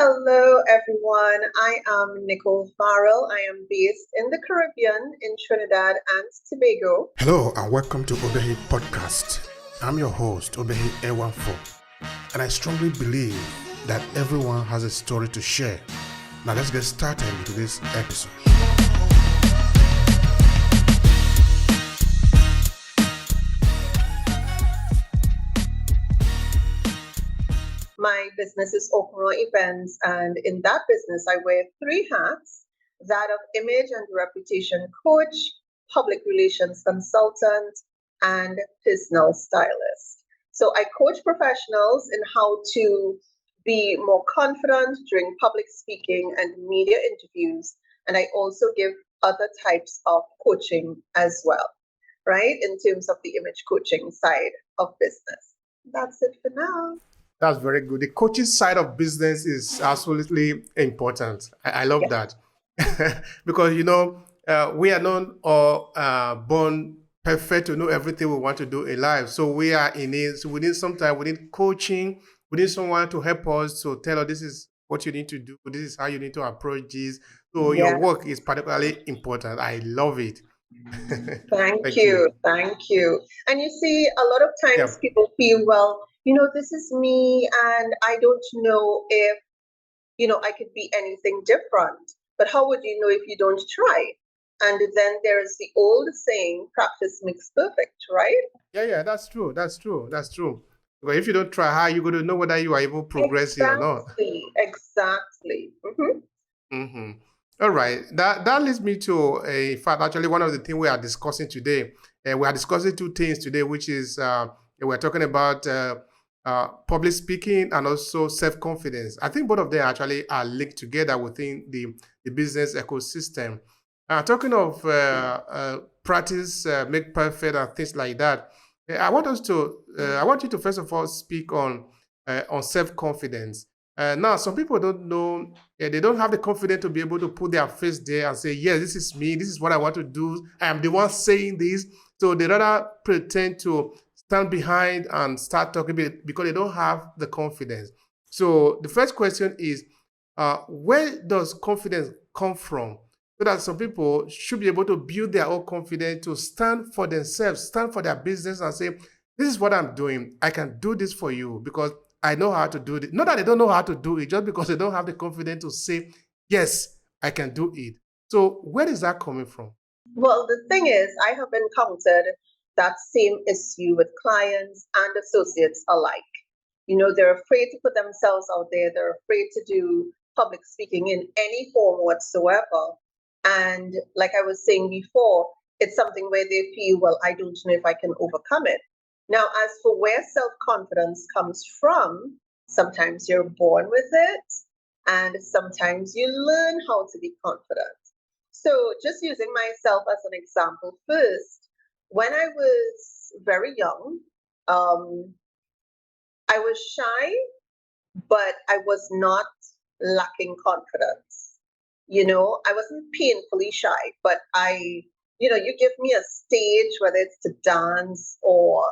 Hello, everyone. I am Nicole Farrel. I am based in the Caribbean in Trinidad and Tobago. Hello and welcome to Obehi Podcast. I'm your host, Obehi A14, and I strongly believe that everyone has a story to share. Now let's get started into this episode. My business is Okra Events, and in that business, I wear three hats: that of image and reputation coach, public relations consultant, and personal stylist. So I coach professionals in how to be more confident during public speaking and media interviews. And I also give other types of coaching as well, right? In terms of the image coaching side of business. That's it for now. That's very good. The coaching side of business is absolutely important. I love that because we are not all born perfect to know everything we want to do in life. So we are in it. So we need sometimes we need coaching. We need someone to help us to tell us this is what you need to do. This is how you need to approach this. So Yeah. your work is particularly important. I love it. Thank you. Thank you. And you see, a lot of times people feel, well, this is me, and I don't know if, I could be anything different. But how would you know if you don't try? And then there's the old saying, practice makes perfect, right? Yeah, that's true. But if you don't try, how are you going to know whether you are even progressing or not? Exactly. All right. That leads me to, in fact, actually, one of the things we are discussing today. We are discussing two things today, which is we're talking about public speaking and also self-confidence. I think both of them actually are linked together within the business ecosystem. Talking of practice, make perfect, and things like that. I want you to first of all speak on self-confidence. Now, some people don't know, they don't have the confidence to be able to put their face there and say, yes, this is me, this is what I want to do, I am the one saying this. So they rather pretend to stand behind and start talking because they don't have the confidence. So the first question is, where does confidence come from? So that some people should be able to build their own confidence to stand for themselves, stand for their business and say, this is what I'm doing. I can do this for you because I know how to do it. Not that they don't know how to do it, just because they don't have the confidence to say, yes, I can do it. So where is that coming from? Well, the thing is, I have encountered that same issue with clients and associates alike. They're afraid to put themselves out there. They're afraid to do public speaking in any form whatsoever. And like I was saying before, it's something where they feel, well, I don't know if I can overcome it. Now, as for where self-confidence comes from, sometimes you're born with it, and sometimes you learn how to be confident. So just using myself as an example first, when I was very young, I was shy, but I was not lacking confidence. I wasn't painfully shy, but you give me a stage, whether it's to dance or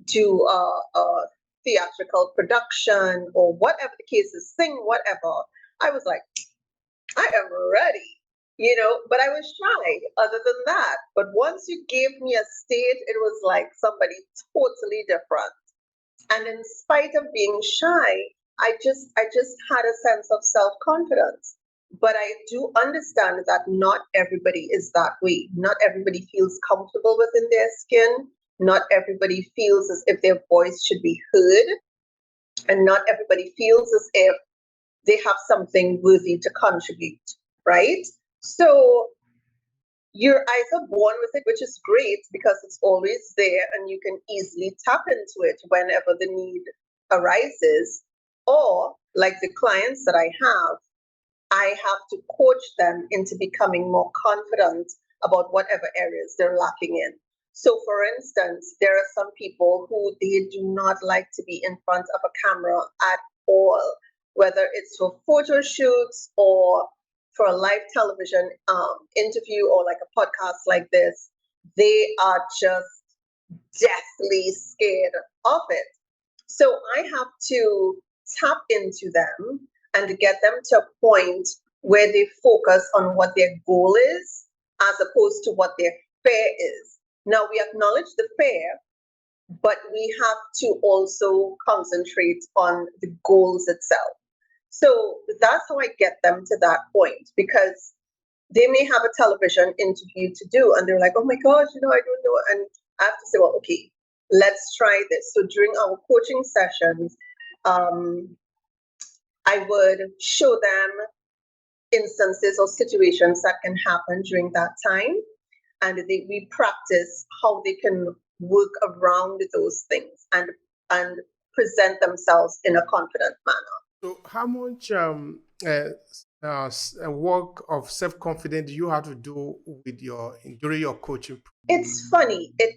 do a theatrical production or whatever the case is, sing, whatever. I was like, I am ready, but I was shy other than that. But once you gave me a stage, it was like somebody totally different. And in spite of being shy, I just had a sense of self-confidence. But I do understand that not everybody is that way. Not everybody feels comfortable within their skin. Not everybody feels as if their voice should be heard. And not everybody feels as if they have something worthy to contribute, right? So you're either born with it, which is great because it's always there and you can easily tap into it whenever the need arises, or like the clients that I have to coach them into becoming more confident about whatever areas they're lacking in. So for instance, there are some people who they do not like to be in front of a camera at all, whether it's for photo shoots or for a live television interview or like a podcast like this. They are just deathly scared of it. So I have to tap into them and get them to a point where they focus on what their goal is as opposed to what their fear is. Now, we acknowledge the fear, but we have to also concentrate on the goals itself. So that's how I get them to that point, because they may have a television interview to do and they're like, oh my gosh, I don't know. And I have to say, well, okay, let's try this. So during our coaching sessions, I would show them instances or situations that can happen during that time. And we practice how they can work around those things and present themselves in a confident manner. So, how much work of self confidence do you have to do with during your coaching? It's funny. It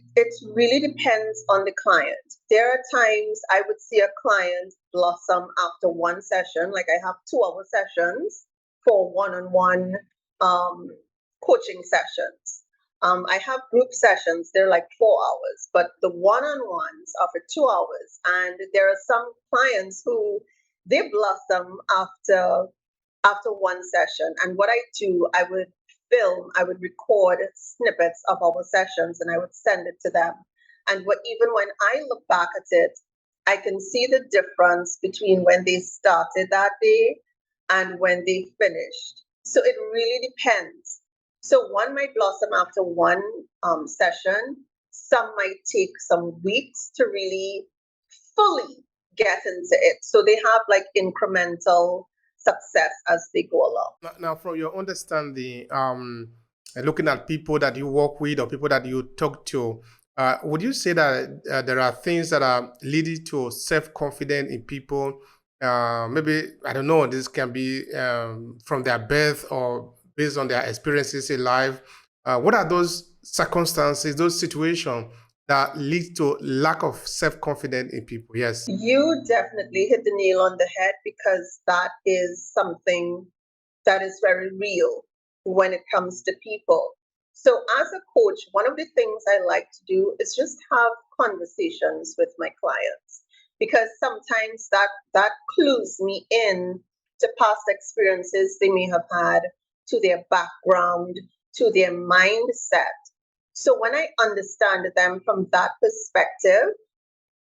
really depends on the client. There are times I would see a client blossom after one session, like I have 2-hour sessions for one-on-one coaching sessions. I have group sessions, they're like 4 hours, but the one-on-ones are for 2 hours. And there are some clients who they blossom after one session. And what I do, I would record snippets of our sessions and I would send it to them. And even when I look back at it, I can see the difference between when they started that day and when they finished. So it really depends. So one might blossom after one session. Some might take some weeks to really fully get into it. So they have like incremental success as they go along. Now, from your understanding, looking at people that you work with or people that you talk to, would you say that there are things that are leading to self-confidence in people? Maybe, I don't know, this can be from their birth or based on their experiences in life. What are those circumstances, those situations that lead to lack of self-confidence in people? Yes. You definitely hit the nail on the head, because that is something that is very real when it comes to people. So as a coach, one of the things I like to do is just have conversations with my clients, because sometimes that clues me in to past experiences they may have had, to their background, to their mindset. So when I understand them from that perspective,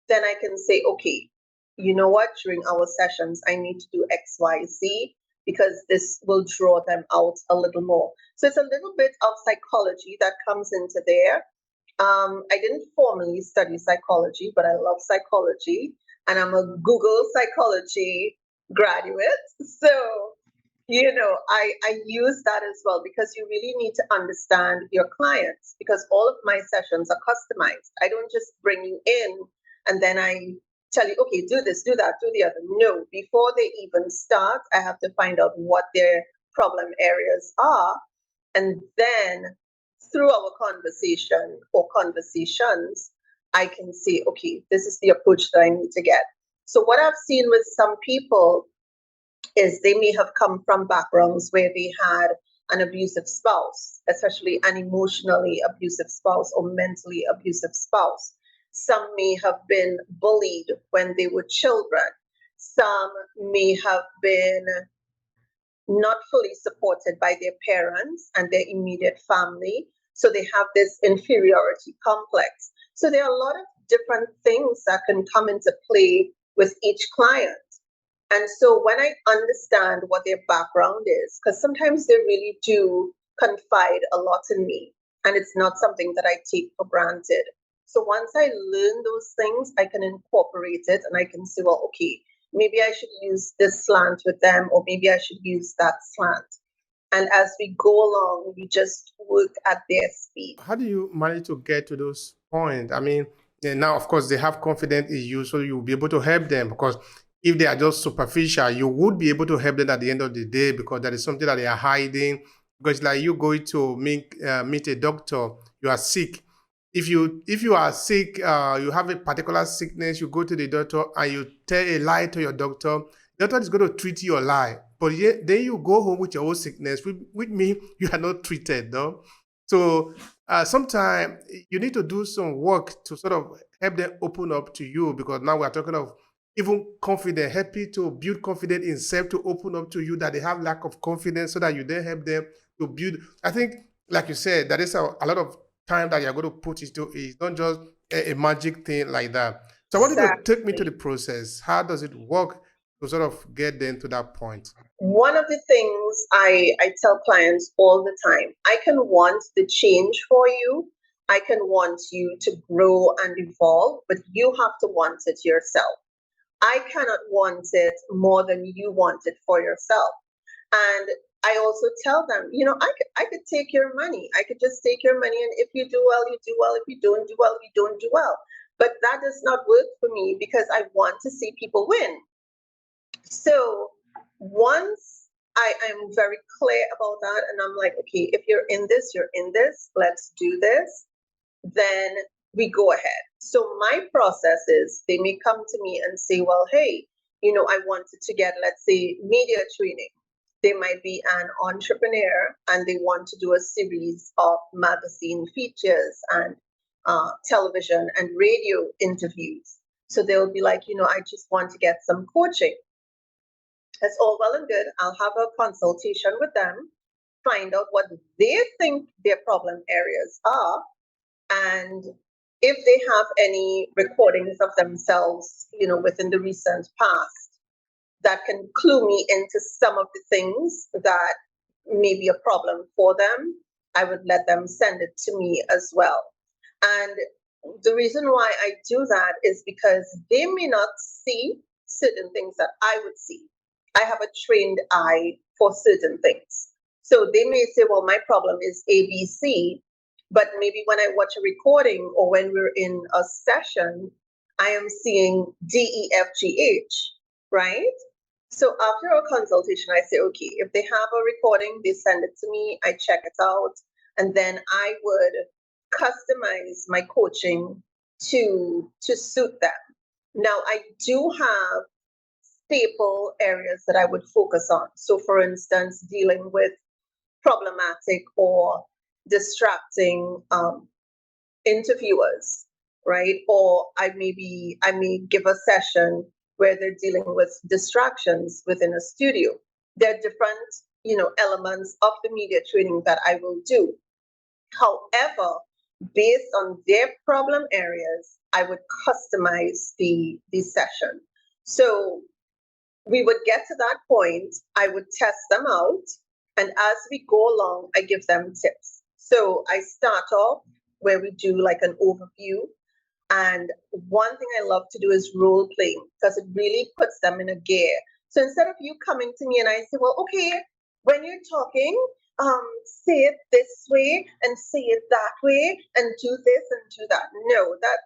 then I can say, okay, you know what, during our sessions, I need to do X, Y, Z, because this will draw them out a little more. So it's a little bit of psychology that comes into there. I didn't formally study psychology, but I love psychology, and I'm a Google psychology graduate. So I use that as well, because you really need to understand your clients, because all of my sessions are customized. I don't just bring you in and then I tell you, okay, do this, do that, do the other. No, before they even start, I have to find out what their problem areas are. And then through our conversation or conversations, I can say, okay, this is the approach that I need to get. So what I've seen with some people is they may have come from backgrounds where they had an abusive spouse, especially an emotionally abusive spouse or mentally abusive spouse. Some may have been bullied when they were children. Some may have been not fully supported by their parents and their immediate family. So they have this inferiority complex. So there are a lot of different things that can come into play with each client. And so when I understand what their background is, because sometimes they really do confide a lot in me, and it's not something that I take for granted. So once I learn those things, I can incorporate it and I can say, well, okay, maybe I should use this slant with them, or maybe I should use that slant. And as we go along, we just work at their speed. How do you manage to get to those points? I mean, now, of course, they have confidence in you, so you'll be able to help them, because if they are just superficial, you would be able to help them at the end of the day, because that is something that they are hiding. Because like you going to meet a doctor, you are sick. If you are sick, you have a particular sickness, you go to the doctor and you tell a lie to your doctor. The doctor is going to treat your lie, but then you go home with your own sickness. With me, you are not treated, though. So sometimes you need to do some work to sort of help them open up to you, because now we are talking of even confident, help you to build confidence in self, to open up to you that they have lack of confidence, so that you then help them to build. I think, like you said, that is a lot of time that you're going to put into it. It's not just a magic thing like that. So I want you to take me to the Exactly. process. How does it work to sort of get them to that point? One of the things I tell clients all the time, I can want the change for you. I can want you to grow and evolve, but you have to want it yourself. I cannot want it more than you want it for yourself. And I also tell them, I could take your money. I could just take your money, and if you do well, you do well. If you don't do well, you don't do well. But that does not work for me because I want to see people win. So once I am very clear about that, and I'm like, okay, if you're in this, you're in this, let's do this, then we go ahead. So my process is they may come to me and say, well, hey, I wanted to get, let's say, media training. They might be an entrepreneur and they want to do a series of magazine features and television and radio interviews. So they'll be like, I just want to get some coaching. That's all well and good. I'll have a consultation with them, find out what they think their problem areas are, and if they have any recordings of themselves, within the recent past that can clue me into some of the things that may be a problem for them, I would let them send it to me as well. And the reason why I do that is because they may not see certain things that I would see. I have a trained eye for certain things. So they may say, well, my problem is ABC, but maybe when I watch a recording or when we're in a session, I am seeing DEFGH, right? So after a consultation, I say, okay, if they have a recording, they send it to me, I check it out, and then I would customize my coaching to suit them. Now, I do have staple areas that I would focus on. So, for instance, dealing with problematic or distracting interviewers, right? Or I may give a session where they're dealing with distractions within a studio. There are different, elements of the media training that I will do. However, based on their problem areas, I would customize the session. So we would get to that point, I would test them out, and as we go along, I give them tips. So I start off where we do like an overview. And one thing I love to do is role playing because it really puts them in a gear. So instead of you coming to me and I say, well, okay, when you're talking, say it this way and say it that way and do this and do that. No, that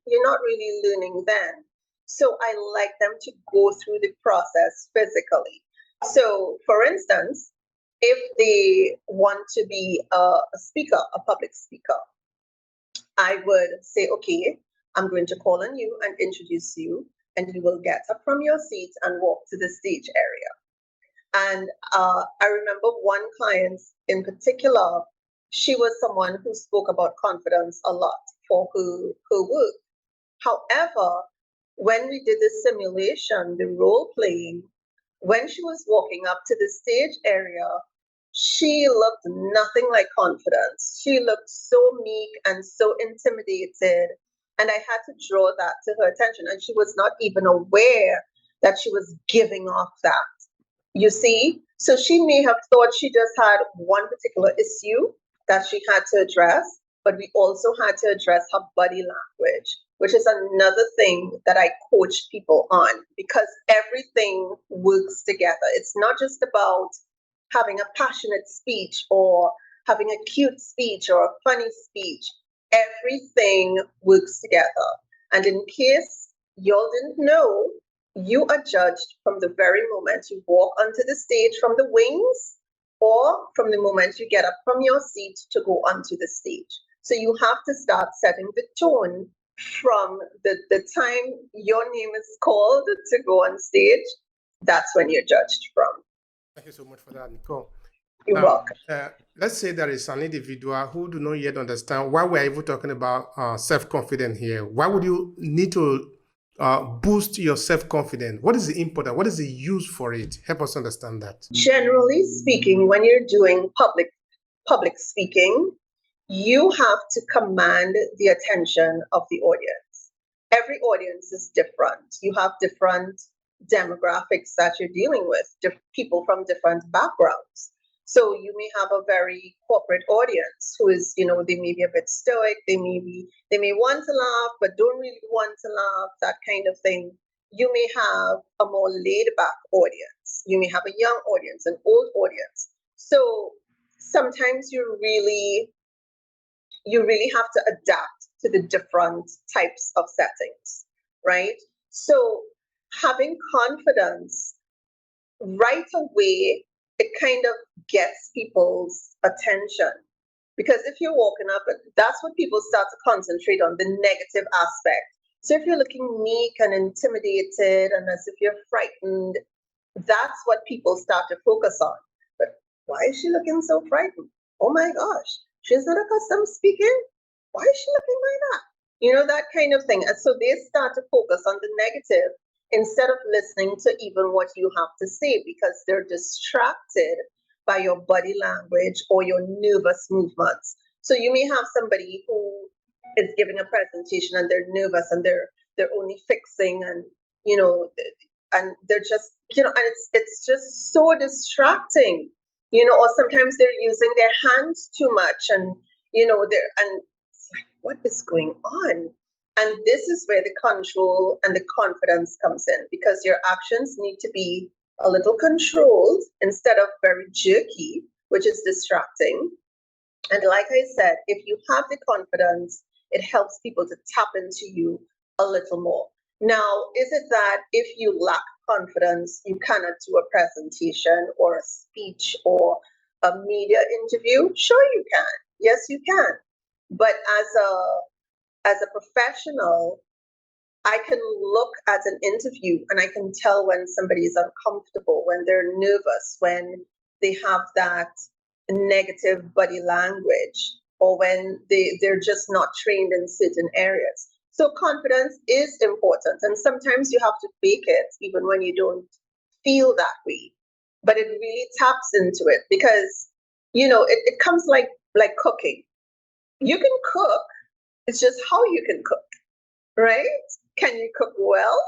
you're not really learning then. So I like them to go through the process physically. So, for instance, if they want to be a speaker, a public speaker, I would say, okay, I'm going to call on you and introduce you, and you will get up from your seat and walk to the stage area. And I remember one client in particular, she was someone who spoke about confidence a lot for her work. However, when we did the simulation, the role playing, when she was walking up to the stage area, she looked nothing like confidence. She looked so meek and so intimidated. And I had to draw that to her attention. And she was not even aware that she was giving off that. You see? So she may have thought she just had one particular issue that she had to address, but we also had to address her body language, which is another thing that I coach people on because everything works together. It's not just about having a passionate speech or having a cute speech or a funny speech. Everything works together. And in case y'all didn't know, you are judged from the very moment you walk onto the stage from the wings or from the moment you get up from your seat to go onto the stage. So you have to start setting the tone from the time your name is called to go on stage. That's when you're judged from. Thank you so much for that, Nicole. You're Now, welcome. let's say there is an individual who do not yet understand why we're even talking about self-confidence here. Why would you need to boost your self-confidence? What is the important? What is the use for it? Help us understand that. Generally speaking, when you're doing public speaking, you have to command the attention of the audience. Every audience is different. You have different demographics that you're dealing with, people from different backgrounds. So you may have a very corporate audience who is, they may be a bit stoic, they may want to laugh, but don't really want to laugh, that kind of thing. You may have a more laid back audience. You may have a young audience, an old audience. So sometimes you really have to adapt to the different types of settings, right? So having confidence right away, it kind of gets people's attention. Because if you're walking up, that's what people start to concentrate on, the negative aspect. So if you're looking meek and intimidated and as if you're frightened, that's what people start to focus on. But why is she looking so frightened? Oh my gosh, she's not accustomed to speaking. Why is she looking like that? That kind of thing. And so they start to focus on the negative instead of listening to even what you have to say because they're distracted by your body language or your nervous movements. So you may have somebody who is giving a presentation and they're nervous and they're only fixing and and they're just and it's just so distracting, or sometimes they're using their hands too much and it's like, what is going on? And this is where the control and the confidence comes in because your actions need to be a little controlled instead of very jerky, which is distracting. And like I said, if you have the confidence, it helps people to tap into you a little more. Now, is it that if you lack confidence, you cannot do a presentation or a speech or a media interview? Sure, you can. Yes, you can. But as a professional, I can look at an interview and I can tell when somebody is uncomfortable, when they're nervous, when they have that negative body language, or when they're just not trained in certain areas. So confidence is important. And sometimes you have to fake it even when you don't feel that way. But it really taps into it because, it comes like cooking. You can cook, it's just how you can cook, right? Can you cook well?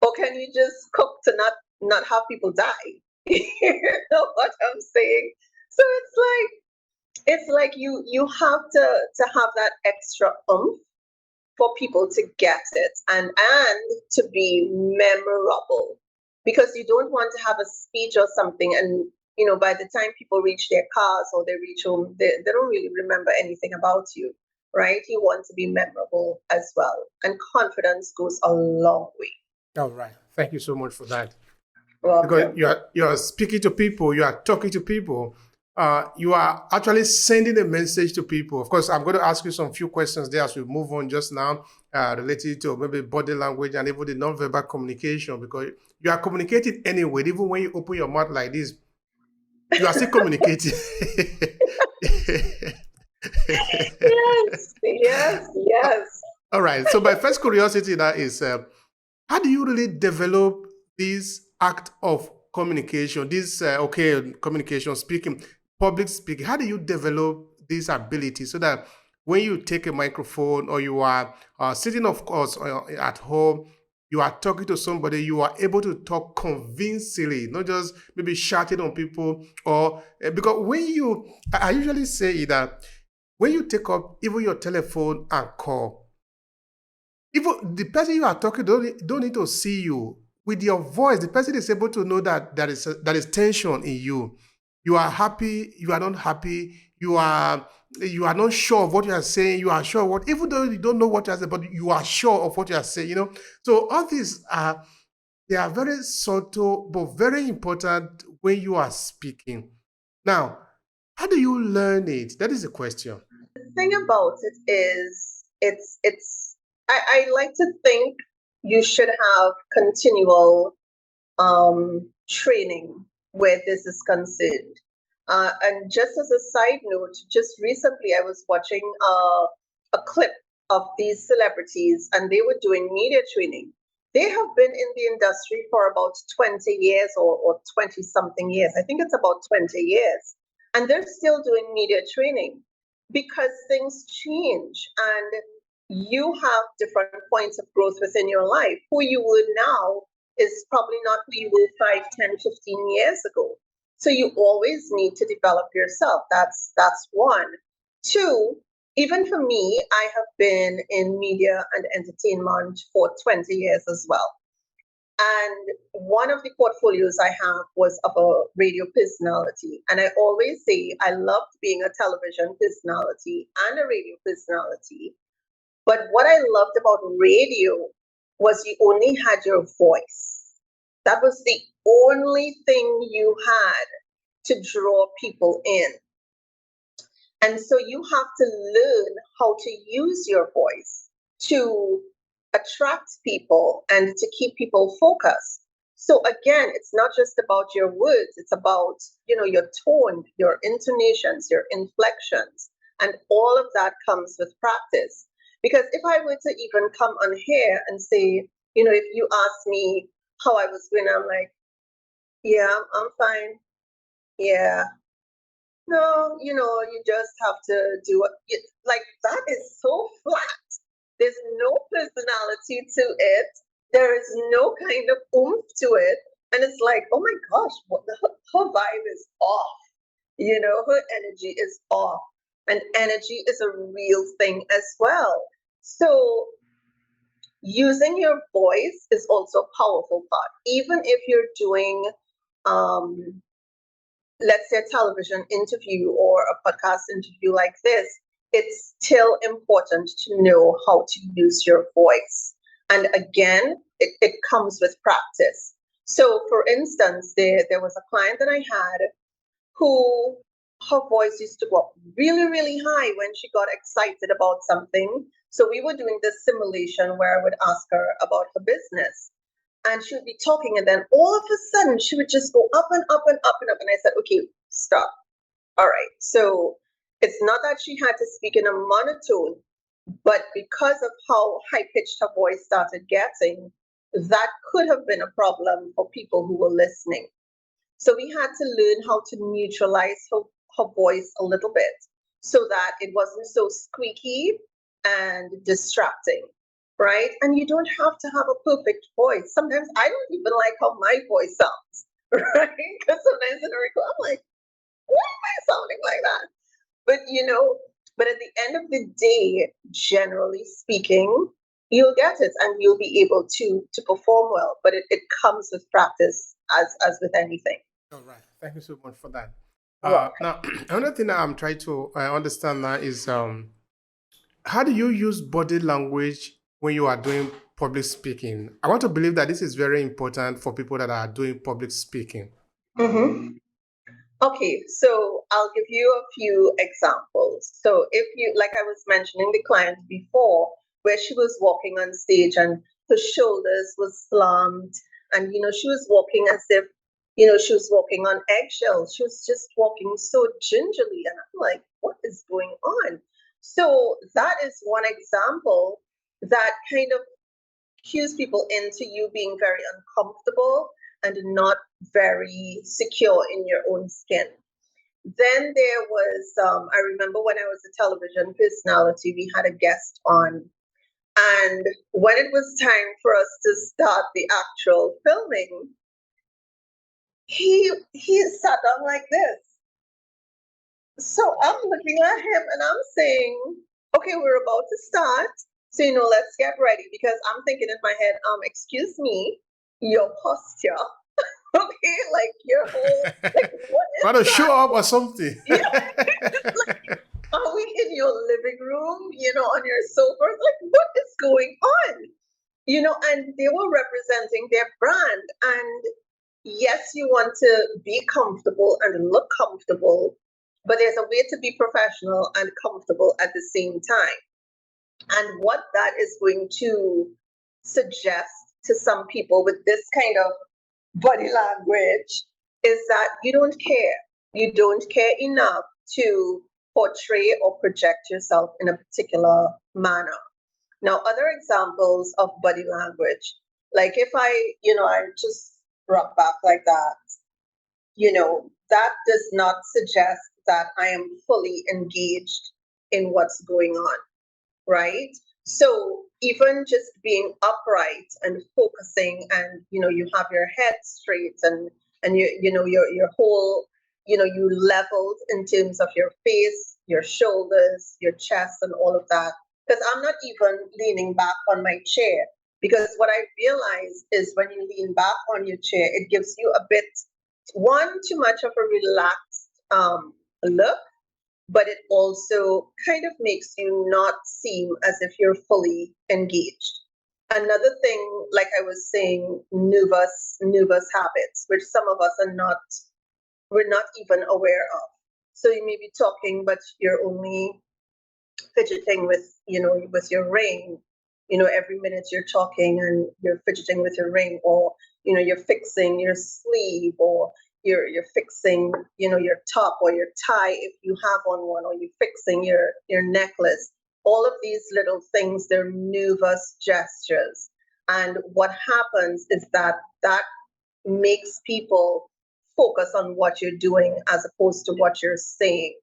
Or can you just cook to not have people die? You know what I'm saying? So it's like you have to have that extra oomph for people to get it and to be memorable because you don't want to have a speech or something and by the time people reach their cars or they reach home they don't really remember anything about you, right? You want to be memorable as well, and confidence goes a long way. All right. Thank you so much for that. Because Welcome. you are speaking to people, you are talking to people, you are actually sending a message to people. Of course, I'm going to ask you some few questions there as we move on just now, related to maybe body language and even the non-verbal communication, because you are communicating anyway. Even when you open your mouth like this, you are still communicating. Yes, yes, yes. All right. So my first curiosity that is, how do you really develop this act of communication? This communication, speaking, public speaking. How do you develop this ability so that when you take a microphone or you are sitting, of course, at home, you are talking to somebody, you are able to talk convincingly, not just maybe shouting on people or because when you, I usually say that when you take up even your telephone and call, even the person you are talking don't need to see you. With your voice, the person is able to know that that is tension in you. You are happy, you are not happy, you are not sure of what you are saying, you are sure of what, even though you don't know what you are saying, but you are sure of what you are saying. So all these are, they are very subtle, but very important when you are speaking. Now, how do you learn it? That is the question. The thing about it is I like to think you should have continual training where this is concerned. And just as a side note, just recently I was watching a clip of these celebrities and they were doing media training. they have been in the industry for about 20 years or 20 something years. I think it's about 20 years. And they're still doing media training because things change and you have different points of growth within your life. Who you were now is probably not who you were 5, 10, 15 years ago. So you always need to develop yourself. That's one. Two, even for me, I have been in media and entertainment for 20 years as well. And one of the portfolios I have was of a radio personality. And I always say I loved being a television personality and a radio personality. But what I loved about radio was you only had your voice. That was the only thing you had to draw people in. And so you have to learn how to use your voice to attract people and to keep people focused. So again, it's not just about your words, it's about, your tone, your intonations, your inflections, and all of that comes with practice. Because if I were to even come on here and say, if you ask me how I was doing, I'm like, yeah, I'm fine. Yeah, no, you just have to do it. Like that is so flat. There's no personality to it. There is no kind of oomph to it. And it's like, oh my gosh, her vibe is off. Her energy is off. And energy is a real thing as well. So using your voice is also a powerful part. Even if you're doing let's say a television interview or a podcast interview like this, it's still important to know how to use your voice. And again, it comes with practice. So for instance, there was a client that I had who her voice used to go up really, really high when she got excited about something. So we were doing this simulation where I would ask her about her business. And she would be talking, and then all of a sudden she would just go up and up and up and up. And I said, okay, stop. All right. So it's not that she had to speak in a monotone, but because of how high pitched her voice started getting, that could have been a problem for people who were listening. So we had to learn how to neutralize her voice a little bit so that it wasn't so squeaky and distracting. Right? And you don't have to have a perfect voice. Sometimes I don't even like how my voice sounds, right? Because sometimes in a record, I'm like, why am I sounding like that? But at the end of the day, generally speaking, you'll get it and you'll be able to perform well. But it comes with practice as with anything. All right. Thank you so much for that. Well, Now, another thing that I'm trying to understand now is how do you use body language when you are doing public speaking? I want to believe that this is very important for people that are doing public speaking. mm-hmm. Okay, so I'll give you a few examples. So if you, like I was mentioning the client before, where she was walking on stage and her shoulders was slumped, and she was walking as if she was walking on eggshells. She was just walking so gingerly, and I'm like, what is going on? So that is one example that kind of cues people into you being very uncomfortable and not very secure in your own skin. Then there was, I remember when I was a television personality, we had a guest on. And when it was time for us to start the actual filming, he sat down like this. So I'm looking at him and I'm saying, okay, we're about to start. So, let's get ready, because I'm thinking in my head, excuse me, your posture. Okay, like your whole, like, what is Want to that? show up or something? Yeah, like, are we in your living room, on your sofa? Like, what is going on? And they were representing their brand. And yes, you want to be comfortable and look comfortable, but there's a way to be professional and comfortable at the same time. And what that is going to suggest to some people with this kind of body language is that you don't care. You don't care enough to portray or project yourself in a particular manner. Now, other examples of body language, Like if I just rock back like that, that does not suggest that I am fully engaged in what's going on, right? So even just being upright and focusing, and you have your head straight, and your whole, you leveled in terms of your face, your shoulders, your chest, and all of that. Because I'm not even leaning back on my chair. Because what I realize is when you lean back on your chair, it gives you a bit, one, too much of a relaxed look, but it also kind of makes you not seem as if you're fully engaged. Another thing, like I was saying, nervous habits, which some of us we're not even aware of. So you may be talking, but you're only fidgeting with your ring. Every minute you're talking and you're fidgeting with your ring, or you're fixing your sleeve, or you're fixing your top or your tie if you have on one, or you're fixing your necklace. All of these little things, they're nervous gestures. And what happens is that makes people focus on what you're doing as opposed to what you're saying.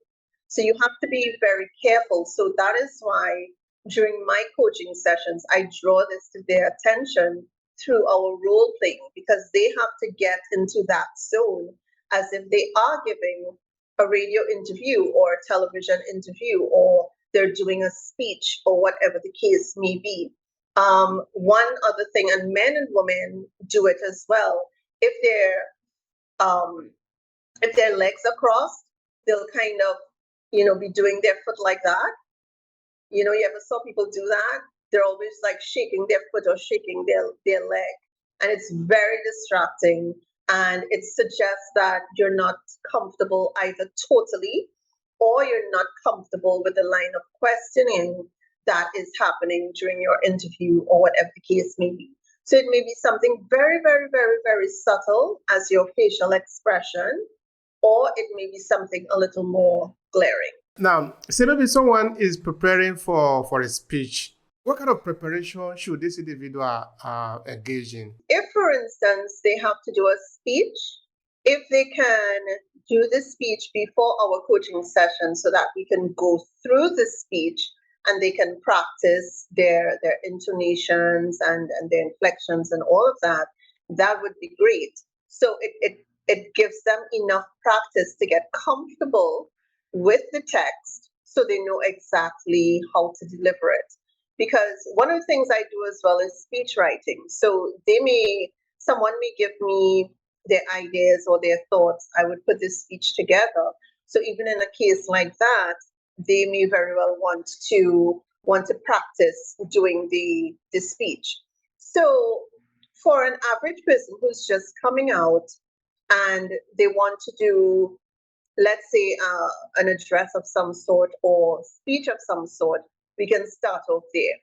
So you have to be very careful. So that is why during my coaching sessions, I draw this to their attention through our role playing, because they have to get into that zone as if they are giving a radio interview or a television interview, or they're doing a speech, or whatever the case may be. One other thing, and men and women do it as well. If um, their legs are crossed, they'll kind of, be doing their foot like that. You ever saw people do that? They're always like shaking their foot or shaking their leg. And it's very distracting. And it suggests that you're not comfortable either totally, or you're not comfortable with the line of questioning that is happening during your interview, or whatever the case may be. So it may be something very, very, very, very subtle as your facial expression, or it may be something a little more glaring. Now, say maybe someone is preparing for a speech. What kind of preparation should this individual engage in? If, for instance, they have to do a speech, if they can do the speech before our coaching session so that we can go through the speech and they can practice their intonations and their inflections and all of that, that would be great. So it gives them enough practice to get comfortable with the text so they know exactly how to deliver it. Because one of the things I do as well is speech writing. So someone may give me their ideas or their thoughts. I would put this speech together. So even in a case like that, they may very well want to practice doing the speech. So for an average person who's just coming out and they want to do, let's say, an address of some sort or speech of some sort, we can start off there.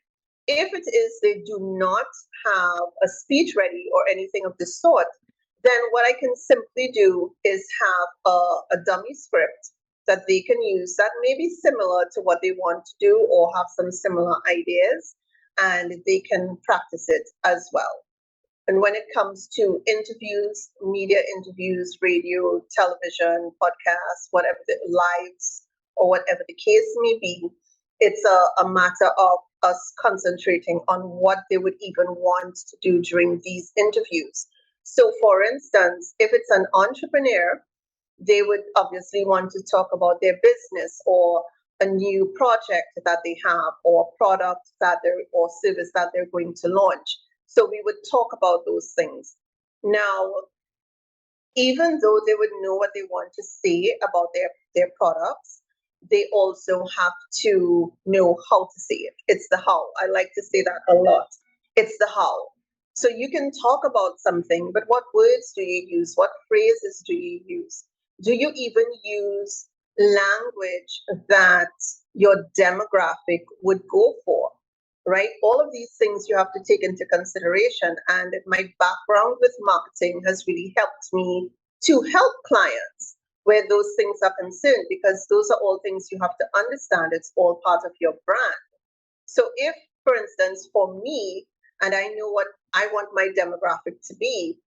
If it is they do not have a speech ready or anything of the sort, then what I can simply do is have a dummy script that they can use that may be similar to what they want to do or have some similar ideas, and they can practice it as well. And when it comes to interviews, media interviews, radio, television, podcasts, whatever the lives or whatever the case may be, it's a matter of us concentrating on what they would even want to do during these interviews. So for instance, if it's an entrepreneur, they would obviously want to talk about their business or a new project that they have, or product or service that they're going to launch. So we would talk about those things. Now, even though they would know what they want to say about their products, they also have to know how to say it. It's the how. I like to say that a lot. It's the how. So you can talk about something, but what words do you use? What phrases do you use? Do you even use language that your demographic would go for? Right? All of these things you have to take into consideration. And my background with marketing has really helped me to help clients where those things are concerned, because those are all things you have to understand. It's all part of your brand. So if, for instance, for me, and I know I want my demographic to be.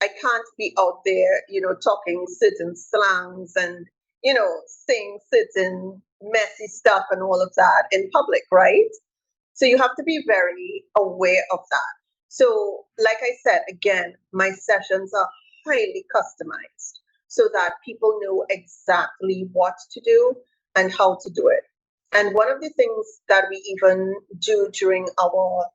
I can't be out there, talking certain slangs and, saying certain messy stuff and all of that in public, right? So you have to be very aware of that. So, like I said, again, my sessions are highly customized so that people know exactly what to do and how to do it. And one of the things that we even do during our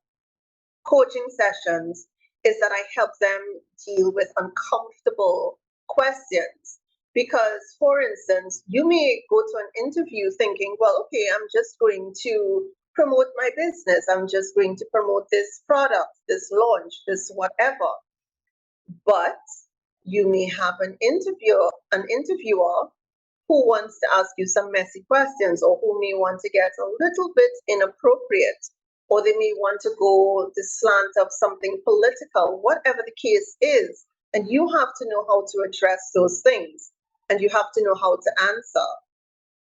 coaching sessions is that I help them deal with uncomfortable questions. Because, for instance, you may go to an interview thinking, well, okay, I'm just going to promote my business. I'm just going to promote this product, this launch, this whatever. But you may have an interviewer who wants to ask you some messy questions, or who may want to get a little bit inappropriate, or they may want to go the slant of something political, whatever the case is. And you have to know how to address those things, and you have to know how to answer.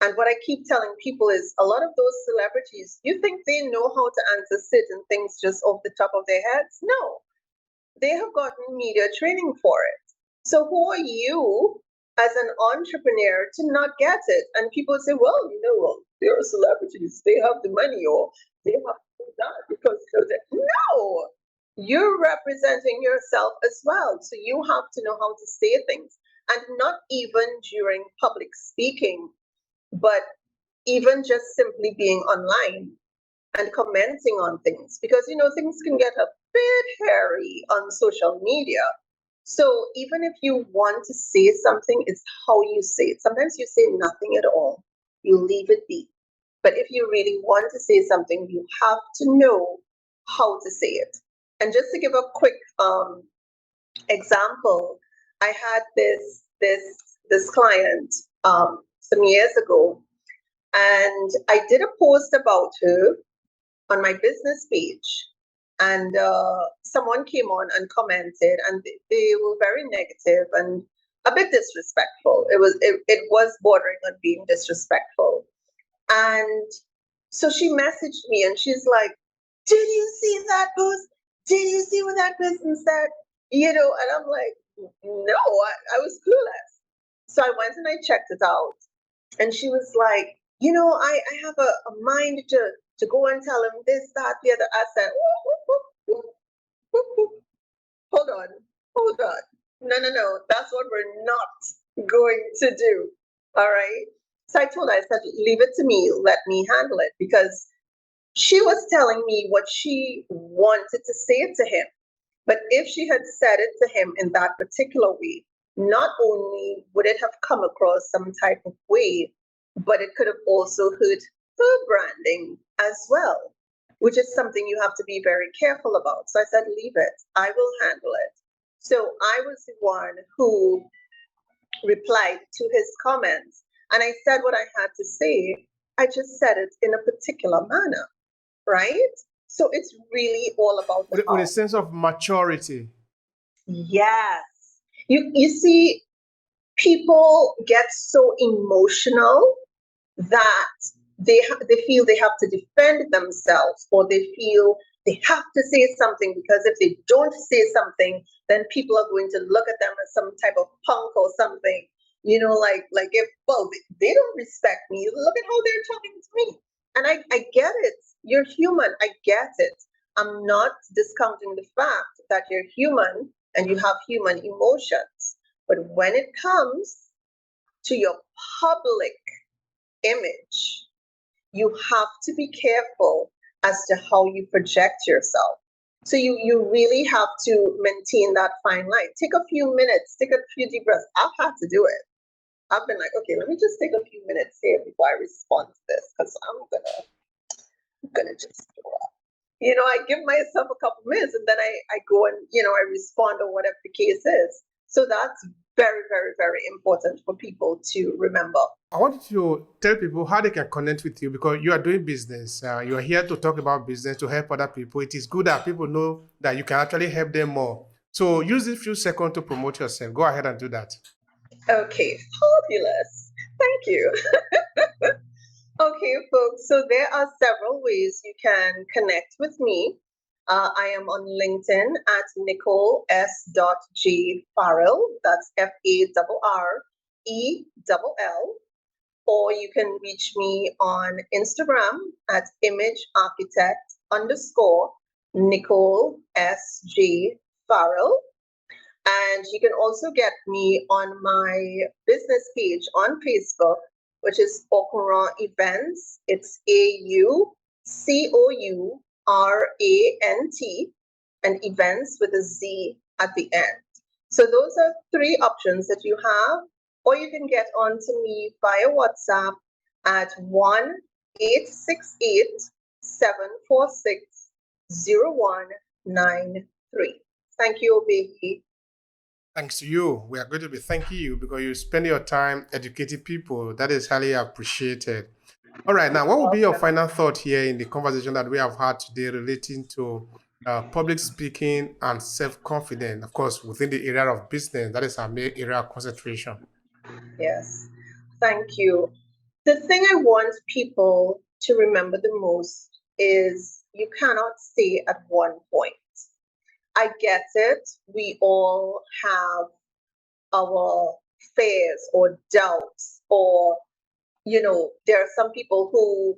And what I keep telling people is a lot of those celebrities, you think they know how to answer certain things just off the top of their heads? No, they have gotten media training for it. So who are you as an entrepreneur to not get it? And people say, well, they're celebrities, they have the money, or they have to do that because no, you're representing yourself as well. So you have to know how to say things, and not even during public speaking, but even just simply being online and commenting on things, because things can get a bit hairy on social media. So even if you want to say something, it's how you say it. Sometimes you say nothing at all, you leave it be. But if you really want to say something, you have to know how to say it. And just to give a quick example, I had this client some years ago, and I did a post about her on my business page, and someone came on and commented, and they were very negative and a bit disrespectful. It was bordering on being disrespectful. And so she messaged me, and she's like, did you see that post? Did you see what that person said? And I'm like, no, I was clueless. So I went and I checked it out, and she was like, I have a mind to go and tell him this, that, the other. I said, whoop, whoop, whoop, whoop, whoop. Hold on. No. That's what we're not going to do. All right. So I told her, I said, leave it to me. Let me handle it, because she was telling me what she wanted to say to him. But if she had said it to him in that particular way, not only would it have come across some type of way, but it could have also hurt her branding as well, which is something you have to be very careful about. So I said, leave it. I will handle it. So I was the one who replied to his comments, and I said what I had to say. I just said it in a particular manner, right? So it's really all about the With a how. sense of maturity. Yes. You see, people get so emotional that they feel they have to defend themselves, or they feel they have to say something, because if they don't say something, then people are going to look at them as some type of punk or something. Like if, well, they don't respect me. Look at how they're talking to me. And I get it. You're human. I get it. I'm not discounting the fact that you're human and you have human emotions. But when it comes to your public image, you have to be careful as to how you project yourself. So you really have to maintain that fine line. Take a few minutes, take a few deep breaths. I've had to do it. I've been like, okay, let me just take a few minutes here before I respond to this, because I'm gonna just throw up. I give myself a couple minutes, and then I go and I respond, or whatever the case is. So that's very, very, very important for people to remember. I want you to tell people how they can connect with you, because you are doing business. You are here to talk about business, to help other people. It is good that people know that you can actually help them more. So use this few seconds to promote yourself. Go ahead and do that. Okay, fabulous. Thank you. Okay, folks, so there are several ways you can connect with me. I am on LinkedIn at Nicole Sj Farrel. That's Farrell. Or you can reach me on Instagram at imagearchitect_Nicole Sj Farrel. And you can also get me on my business page on Facebook, which is Okoran Events. It's AUCOURANT, and events with a Z at the end. So those are three options that you have, or you can get on to me via WhatsApp at 1-868-746-0193. Thank you, Obehi. Thanks to you. We are going to be thanking you because you spend your time educating people. That is highly appreciated. All right. Now, what would be your final thought here in the conversation that we have had today relating to public speaking and self-confidence, of course, within the area of business? That is our main area of concentration. Yes, thank you. The thing I want people to remember the most is you cannot stay at one point. I get it. We all have our fears or doubts, or, there are some people who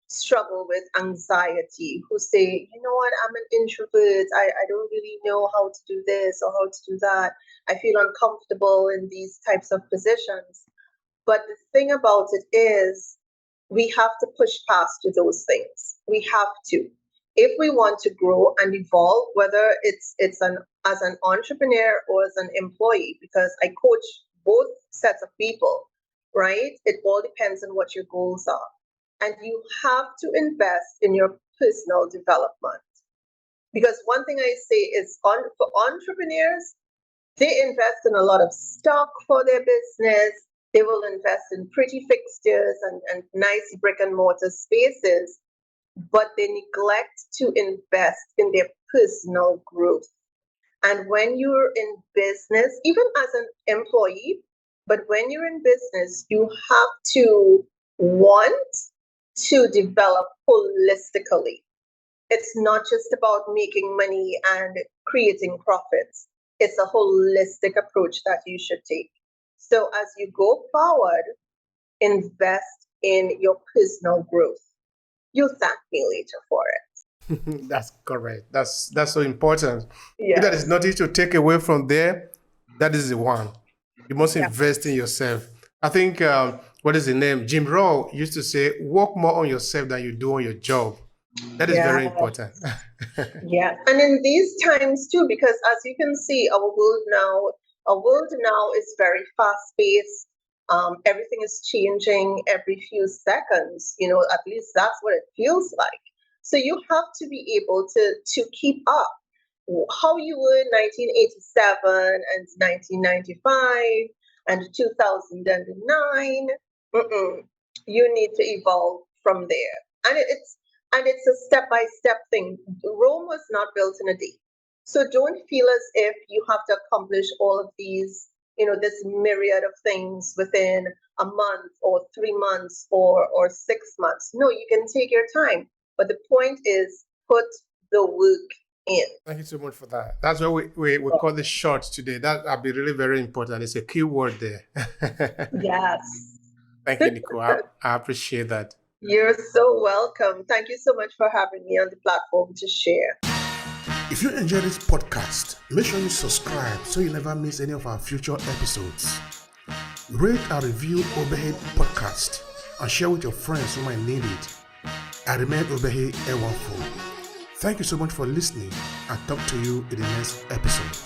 struggle with anxiety, who say, you know what, I'm an introvert. I don't really know how to do this or how to do that. I feel uncomfortable in these types of positions. But the thing about it is, we have to push past those things. We have to. If we want to grow and evolve, whether it's as an entrepreneur or as an employee, because I coach both sets of people, right? It all depends on what your goals are. And you have to invest in your personal development. Because one thing I say is for entrepreneurs, they invest in a lot of stock for their business. They will invest in pretty fixtures and nice brick and mortar spaces, but they neglect to invest in their personal growth. And when you're in business, even as an employee, but when you're in business, you have to want to develop holistically. It's not just about making money and creating profits. It's a holistic approach that you should take. So as you go forward, invest in your personal growth. You'll thank me later for it. That's correct. That's so important. If there is Yes. nothing to take away from there, that is the one. You must Yeah. invest in yourself. I think what is the name? Jim Rowe used to say, "Work more on yourself than you do on your job." That is Yeah. very important. Yeah. And in these times too, because as you can see, our world now is very fast paced. Everything is changing every few seconds. At least that's what it feels like. So you have to be able to keep up. How you were in 1987 and 1995 and 2009. You need to evolve from there. And it's a step-by-step thing. Rome was not built in a day. So don't feel as if you have to accomplish all of these, this myriad of things within a month or 3 months or 6 months. No, you can take your time. But the point is, put the work in. Thank you so much for that. That's why we call this short today. That will be really very important. It's a key word there. Yes. Thank you, Nicole. I appreciate that. You're so welcome. Thank you so much for having me on the platform to share. If you enjoy this podcast, make sure you subscribe so you never miss any of our future episodes. Rate and review Obehi Podcast and share with your friends who might need it. I remain Obehi Ewafo. Thank you so much for listening and talk to you in the next episode.